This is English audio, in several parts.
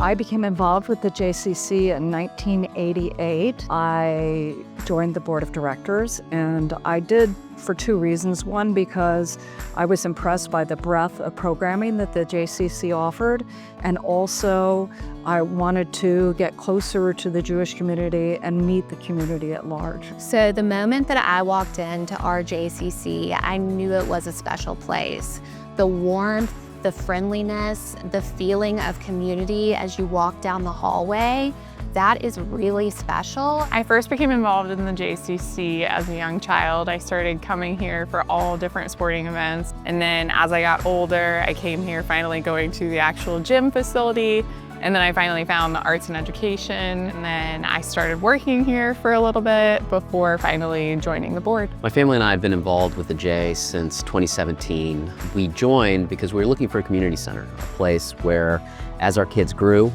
I became involved with the JCC in 1988. I joined the board of directors, and I did for two reasons. One, because I was impressed by the breadth of programming that the JCC offered, and also I wanted to get closer to the Jewish community and meet the community at large. So the moment that I walked into our JCC, I knew it was a special place. The warmth, the friendliness, the feeling of community as you walk down the hallway, that is really special. I first became involved in the JCC as a young child. I started coming here for all different sporting events. And then as I got older, I came here finally going to the actual gym facility. And then I finally found the arts and education. And then I started working here for a little bit before finally joining the board. My family and I have been involved with the J since 2017. We joined because we were looking for a community center, a place where, as our kids grew,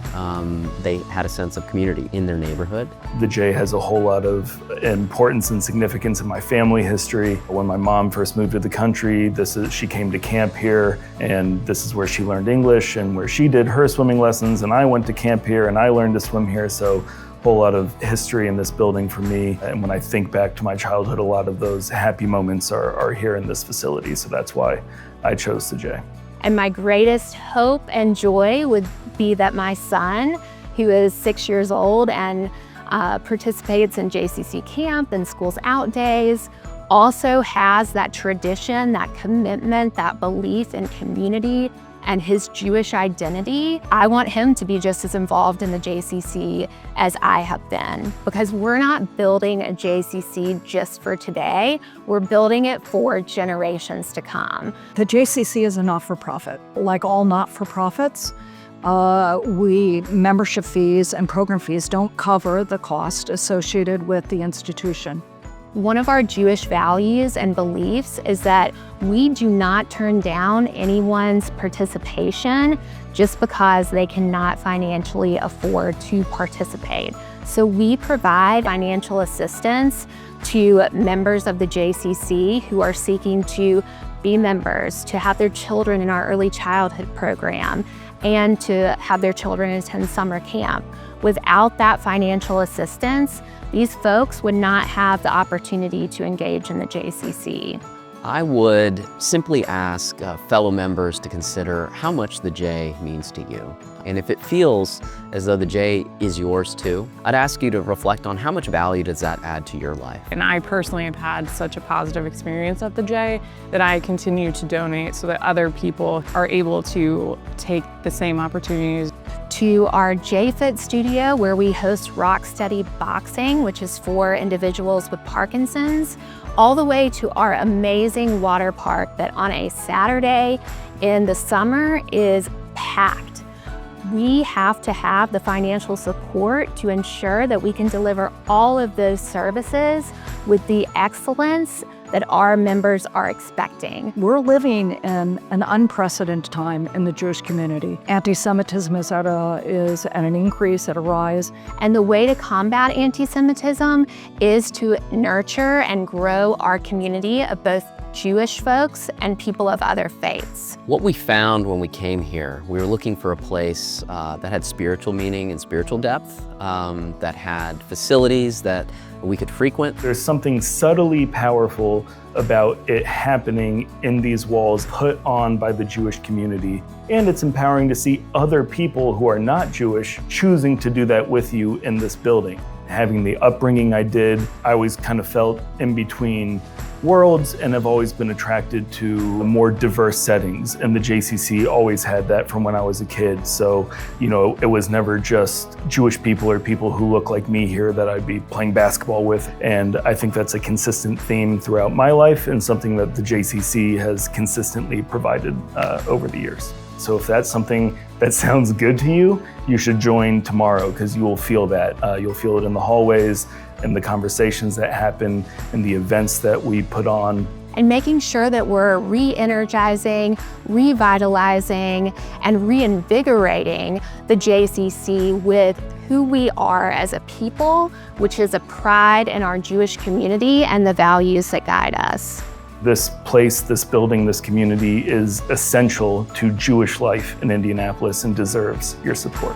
they had a sense of community in their neighborhood. The J has a whole lot of importance and significance in my family history. When my mom first moved to the country, she came to camp here, and this is where she learned English and where she did her swimming lessons, and I went to camp here and I learned to swim here. So a whole lot of history in this building for me. And when I think back to my childhood, a lot of those happy moments are here in this facility. So that's why I chose the J. And my greatest hope and joy would be that my son, who is 6 years old and participates in JCC camp and schools out days, also has that tradition, that commitment, that belief in community and his Jewish identity. I want him to be just as involved in the JCC as I have been, because we're not building a JCC just for today, we're building it for generations to come. The JCC is a not-for-profit. Like all not-for-profits, membership fees and program fees don't cover the cost associated with the institution. One of our Jewish values and beliefs is that we do not turn down anyone's participation just because they cannot financially afford to participate. So we provide financial assistance to members of the JCC who are seeking to be members, to have their children in our early childhood program, and to have their children attend summer camp. Without that financial assistance, these folks would not have the opportunity to engage in the JCC. I would simply ask fellow members to consider how much the J means to you. And if it feels as though the J is yours too, I'd ask you to reflect on how much value does that add to your life. And I personally have had such a positive experience at the J that I continue to donate so that other people are able to take the same opportunities. To our J-Fit studio, where we host Rock Steady Boxing, which is for individuals with Parkinson's, all the way to our amazing water park that on a Saturday in the summer is packed. We have to have the financial support to ensure that we can deliver all of those services with the excellence that our members are expecting. We're living in an unprecedented time in the Jewish community. Anti-Semitism is at an increase, at a rise. And the way to combat anti-Semitism is to nurture and grow our community of both Jewish folks and people of other faiths. What we found when we came here, we were looking for a place that had spiritual meaning and spiritual depth, that had facilities that we could frequent. There's something subtly powerful about it happening in these walls put on by the Jewish community. And it's empowering to see other people who are not Jewish choosing to do that with you in this building. Having the upbringing I did, I always kind of felt in between worlds and have always been attracted to more diverse settings. And the JCC always had that from when I was a kid. So, it was never just Jewish people or people who look like me here that I'd be playing basketball with. And I think that's a consistent theme throughout my life and something that the JCC has consistently provided over the years. So if that's something that sounds good to you, you should join tomorrow, because you will feel that. You'll feel it in the hallways, in the conversations that happen, in the events that we put on. And making sure that we're re-energizing, revitalizing, and reinvigorating the JCC with who we are as a people, which is a pride in our Jewish community and the values that guide us. This place, this building, this community is essential to Jewish life in Indianapolis and deserves your support.